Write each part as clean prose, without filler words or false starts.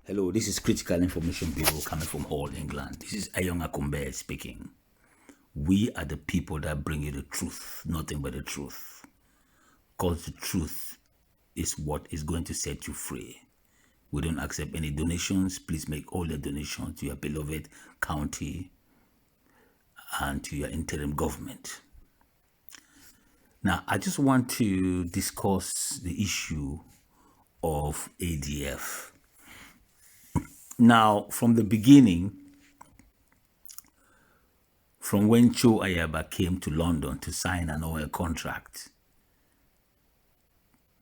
Hello, this is Critical Information Bureau coming from Hull, England. This is Ayong Akumbe speaking. We are the people that bring you the truth, nothing but the truth. Because the truth is what is going to set you free. We don't accept any donations. Please make all the donations to your beloved county and to your interim government. Now, I just want to discuss the issue of ADF. Now, from the beginning, from when Cho Ayaba came to London to sign an oil contract,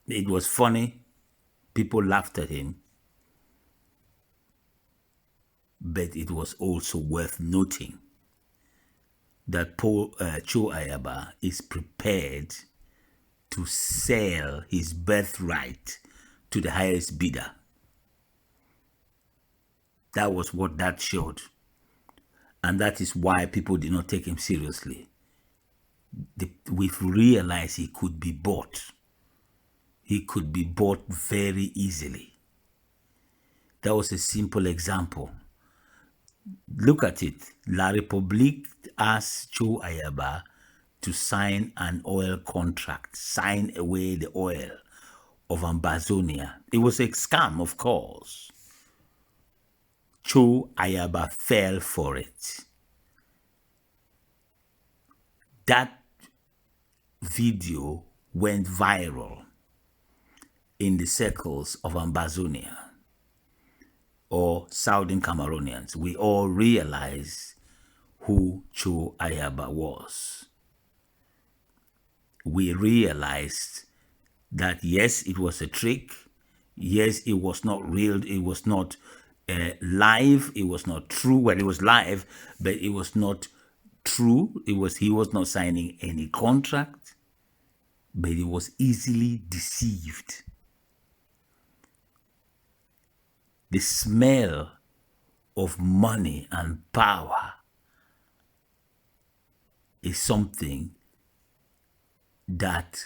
it was funny. People laughed at him. But it was also worth noting that Cho Ayaba is prepared to sell his birthright to the highest bidder. That was what that showed. And that is why people did not take him seriously. We've realized he could be bought. He could be bought very easily. That was a simple example. Look at it. La Republique asked Cho Ayaba to sign an oil contract, sign away the oil of Ambazonia. It was a scam, of course. Cho Ayaba fell for it. That video went viral in the circles of Ambazonia or Southern Cameroonians. We all realize who Cho Ayaba was. We realized that yes, it was a trick. Yes, it was not real. It was not live. It was not true. Well, it was live, but it was not true. He was not signing any contract, but he was easily deceived. The smell of money and power is something that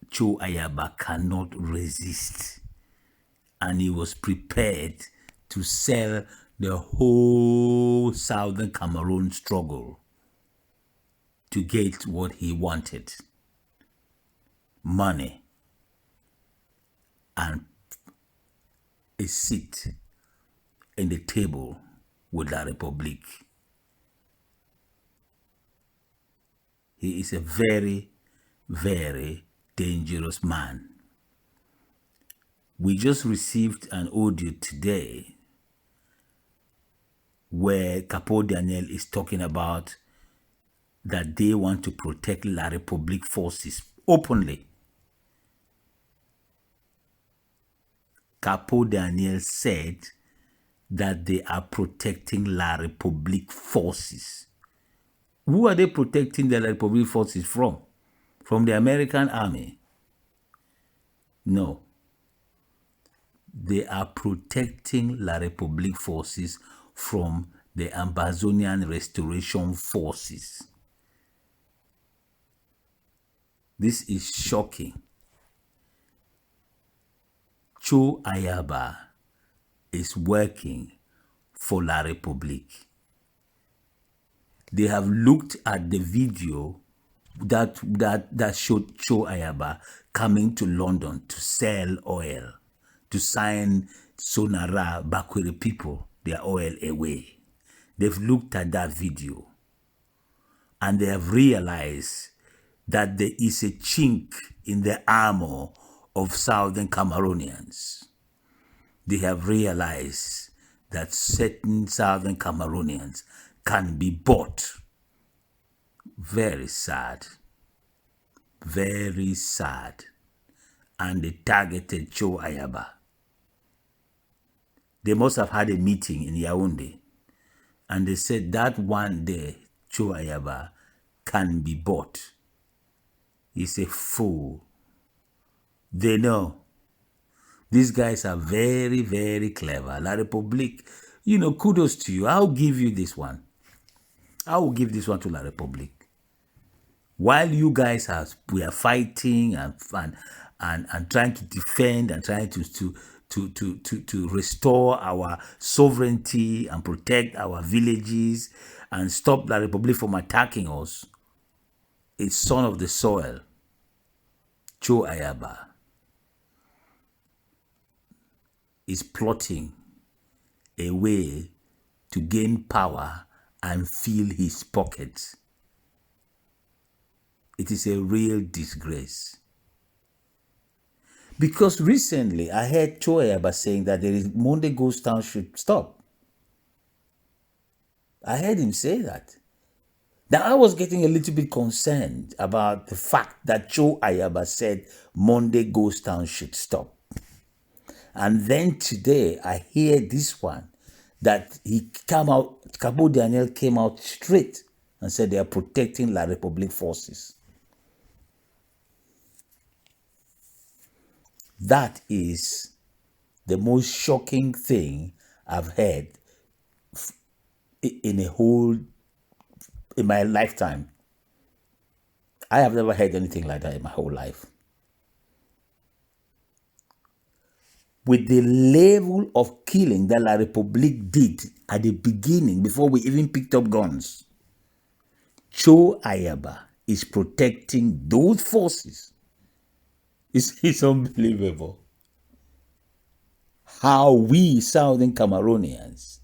Cho Ayaba cannot resist. And he was prepared to sell the whole Southern Cameroon struggle to get what he wanted. Money and a seat in the table with La Republique. He is a very, very dangerous man. We just received an audio today where Capo Daniel is talking about that they want to protect La Republique forces openly. Capo Daniel said that they are protecting La Republique forces. Who are they protecting the La Republique forces from? From the American army? No. They are protecting La Republique forces from the Ambazonian restoration forces. This is shocking. Cho Ayaba is working for La Republique. They have looked at the video that showed Cho Ayaba coming to London to sell oil, to sign Sonara Bakwere people their oil away. They've looked at that video and they have realized that there is a chink in the armor of Southern Cameroonians. They have realized that certain Southern Cameroonians can be bought. Very sad. Very sad. And they targeted Cho Ayaba. They must have had a meeting in Yaoundé. And they said that one day Cho Ayaba can be bought. He's a fool. They know. These guys are very, very clever. La Republique, kudos to you. I'll give you this one. I will give this one to La Republique. While you guys we are fighting and trying to defend and trying to to restore our sovereignty and protect our villages and stop the Republic from attacking us, a son of the soil, Cho Ayaba, is plotting a way to gain power and fill his pockets. It is a real disgrace. Because recently I heard Cho Ayaba saying that Monday Ghost Town should stop. I heard him say that. Now I was getting a little bit concerned about the fact that Cho Ayaba said Monday Ghost Town should stop. And then today I hear this one that Cabo Daniel came out straight and said they are protecting La Republique forces. That is the most shocking thing I've heard in my lifetime. I have never heard anything like that in my whole life. With the level of killing that La Republique did at the beginning, before we even picked up guns, Cho Ayaba is protecting those forces. It's unbelievable how we Southern Cameroonians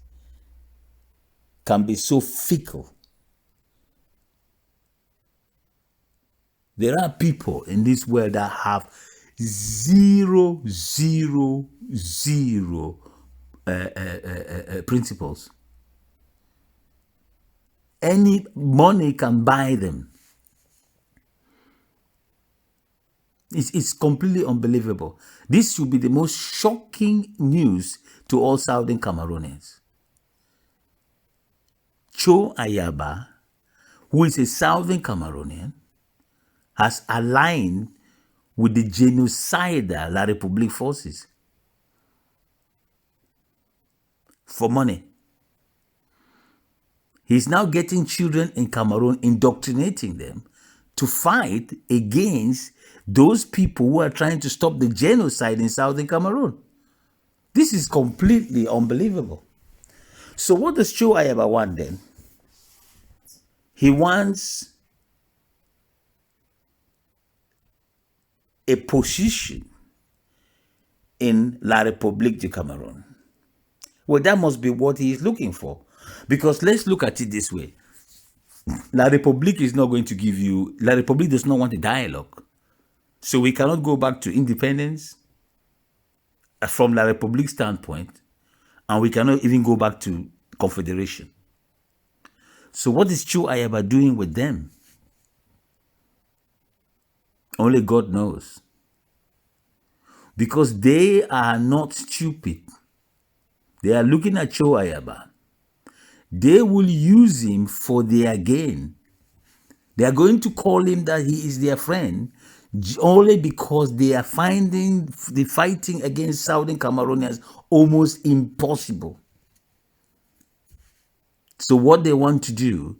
can be so fickle. There are people in this world that have zero principles. Any money can buy them. It's completely unbelievable. This should be the most shocking news to all Southern Cameroonians. Cho Ayaba, who is a Southern Cameroonian, has aligned with the genocidal La Republique forces for money. He's now getting children in Cameroon, indoctrinating them to fight against those people who are trying to stop the genocide in Southern Cameroon. This is completely unbelievable. So what does Cho Ayaba want then? He wants a position in La Republique du Cameroon. Well, that must be what he is looking for. Because let's look at it this way. La Republique is not going to give you... La Republique does not want a dialogue. So we cannot go back to independence from La Republique standpoint, and we cannot even go back to confederation. So what is Cho Ayaba doing with them? Only God knows. Because they are not stupid. They are looking at Cho Ayaba. They will use him for their gain. They are going to call him that he is their friend only because they are finding the fighting against Southern Cameroonians almost impossible. So what they want to do,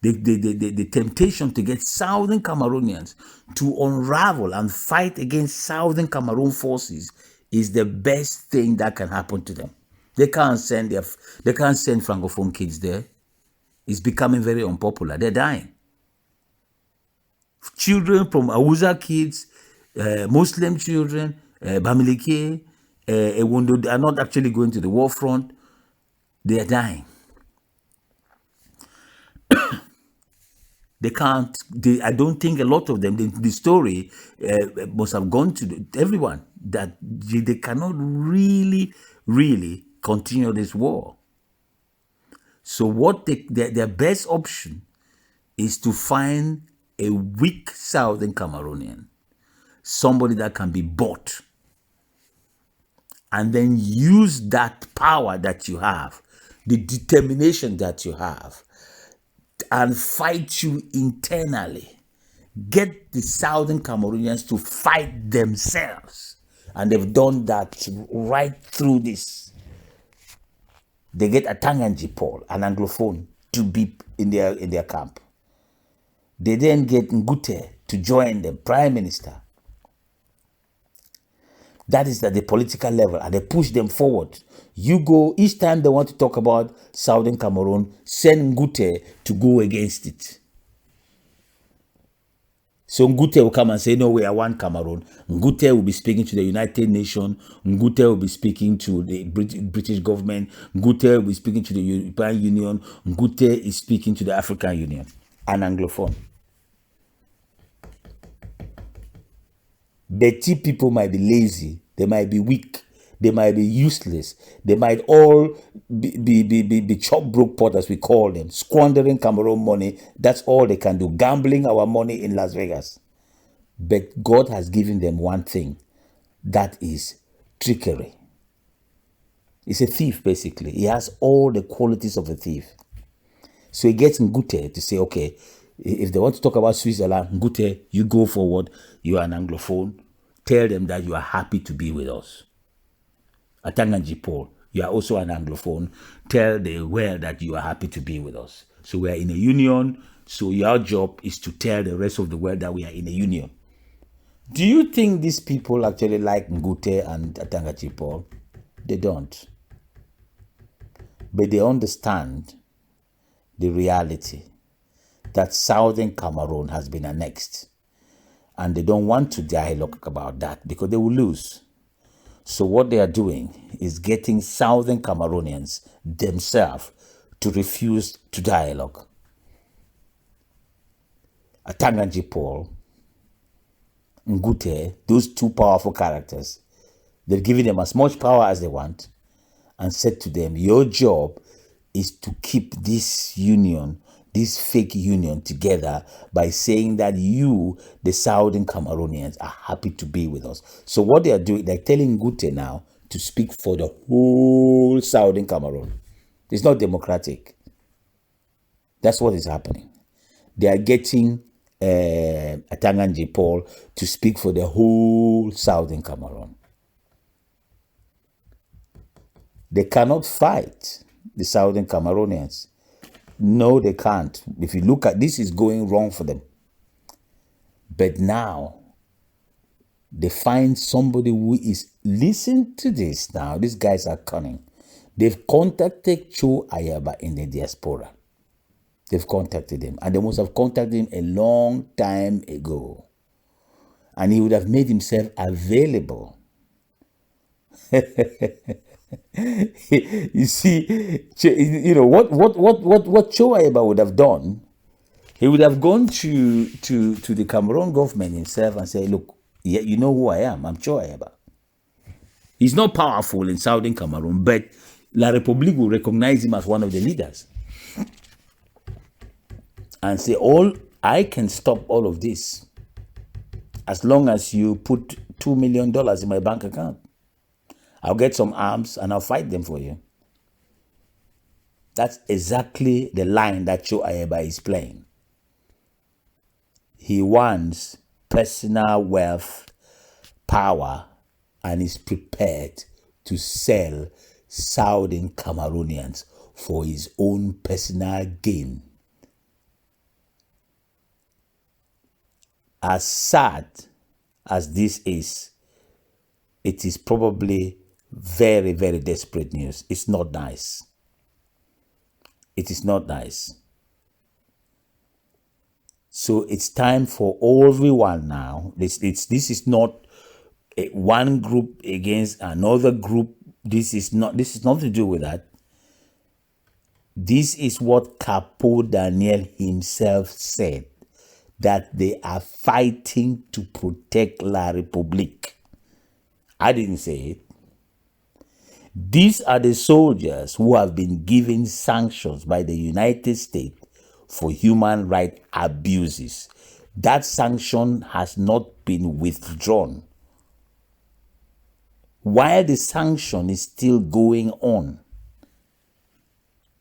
the temptation to get Southern Cameroonians to unravel and fight against Southern Cameroon forces is the best thing that can happen to them. They can't send Francophone kids there. It's becoming very unpopular. They're dying. Children from Awuza kids, Muslim children, Bamileke, Ewondo, are not actually going to the war front. They are dying. They can't, I don't think a lot of them, the story must have gone to everyone that they cannot really continue this war. So what their best option is to find a weak Southern Cameroonian, somebody that can be bought, and then use that power that you have, the determination that you have, and fight you internally. Get the Southern Cameroonians to fight themselves. And they've done that right through this. They get a Tanganji Paul, an Anglophone, to be in their camp. They then get Ngute to join them, Prime Minister. That is at the political level, and they push them forward. You go, each time they want to talk about Southern Cameroon, send Ngute to go against it. So Ngute will come and say, no way, I want Cameroon. Ngute will be speaking to the United Nations. Ngute will be speaking to the British government. Ngute will be speaking to the European Union. Ngute is speaking to the African Union. An Anglophone. Betty people might be lazy. They might be weak. They might be useless. They might all be chop broke pot, as we call them, squandering Cameroon money. That's all they can do, gambling our money in Las Vegas. But God has given them one thing, that is trickery. He's a thief, basically. He has all the qualities of a thief. So he gets Ngute to say, okay, if they want to talk about Switzerland, Ngute, you go forward. You are an Anglophone. Tell them that you are happy to be with us. Atanganji Paul, you are also an Anglophone. Tell the world that you are happy to be with us. So we are in a union. So your job is to tell the rest of the world that we are in a union. Do you think these people actually like Ngute and Atanganji Paul? They don't. But they understand the reality that Southern Cameroon has been annexed. And they don't want to dialogue about that because they will lose. So what they are doing is getting Southern Cameroonians themselves to refuse to dialogue. Atanganji Paul, Ngute, those two powerful characters, they've given them as much power as they want and said to them, your job is to keep this union, this fake union together by saying that you, the Southern Cameroonians, are happy to be with us. So what they are doing, they're telling Ngute now to speak for the whole Southern Cameroon. It's not democratic. That's what is happening. They are getting Atanganji Paul to speak for the whole Southern Cameroon. They cannot fight the Southern Cameroonians. No, they can't. If you look at this, is going wrong for them. But now, they find somebody who is, listen to this now, these guys are cunning. They've contacted Cho Ayaba in the diaspora. They've contacted him, and they must have contacted him a long time ago. And he would have made himself available. You see, you know what Cho Ayaba would have done. He would have gone to the Cameroon government himself and say, look, you know who I am. I'm Cho Ayaba. He's not powerful in Southern Cameroon, but La Republique will recognize him as one of the leaders and say, I can stop all of this as long as you put $2 million in my bank account. I'll get some arms and I'll fight them for you. That's exactly the line that Cho Ayaba is playing. He wants personal wealth, power, and is prepared to sell Southern Cameroonians for his own personal gain. As sad as this is, it is probably very, very desperate news. It's not nice. It is not nice. So it's time for everyone now. This is not one group against another group. This is not to do with that. This is what Capo Daniel himself said, that they are fighting to protect La Republique. I didn't say it. These are the soldiers who have been given sanctions by the United States for human rights abuses. That sanction has not been withdrawn. While the sanction is still going on,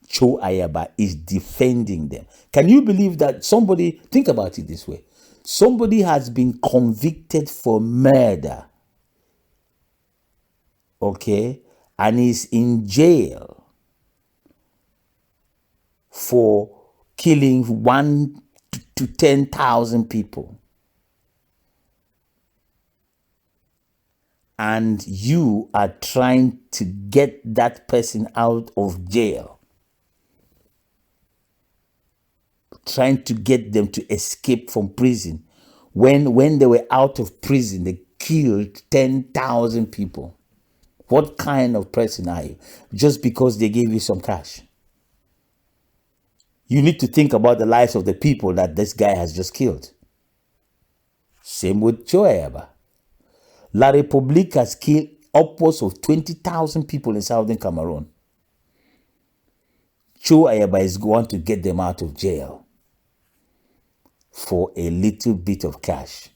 Cho Ayaba is defending them. Can you believe that somebody, think about it this way, somebody has been convicted for murder, okay, and is in jail for killing 1 to 10,000 people. and you are trying to get that person out of jail, trying to get them to escape from prison. When they were out of prison, they killed 10,000 people. What kind of person are you? Just because they gave you some cash. You need to think about the lives of the people that this guy has just killed. Same with Joe Ayaba. La Republique has killed upwards of 20,000 people in southern Cameroon. Joe Ayaba is going to get them out of jail for a little bit of cash.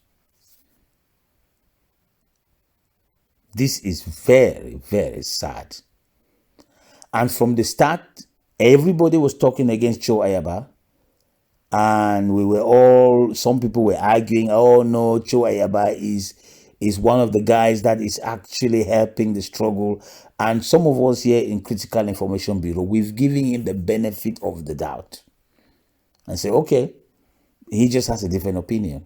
This is very, very sad. And from the start, everybody was talking against Joe Ayaba. And we were all, some people were arguing, oh no, Joe Ayaba is one of the guys that is actually helping the struggle. And some of us here in Critical Information Bureau, we've given him the benefit of the doubt. And say, okay, he just has a different opinion.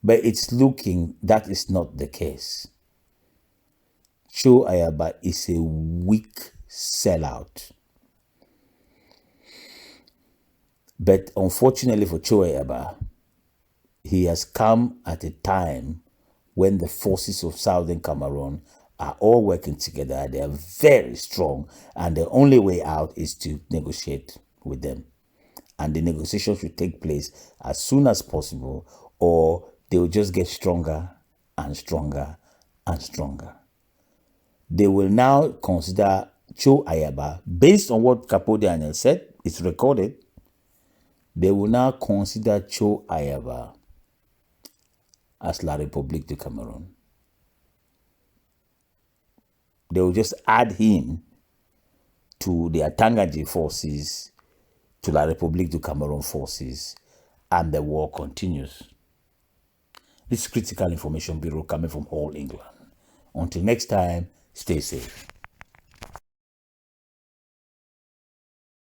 But it's looking that is not the case. Joe Ayaba is a weak sellout. But unfortunately for Joe Ayaba, he has come at a time when the forces of Southern Cameroon are all working together. They are very strong, and the only way out is to negotiate with them. And the negotiation should take place as soon as possible, or they will just get stronger and stronger and stronger. They will now consider Joe Ayaba, based on what Capo Daniel said, it's recorded, they will now consider Joe Ayaba as La Republique du Cameroon. They will just add him to the Atangaji forces, to La Republique du Cameroon forces, and the war continues. This is Critical Information Bureau coming from All England. Until next time, stay safe.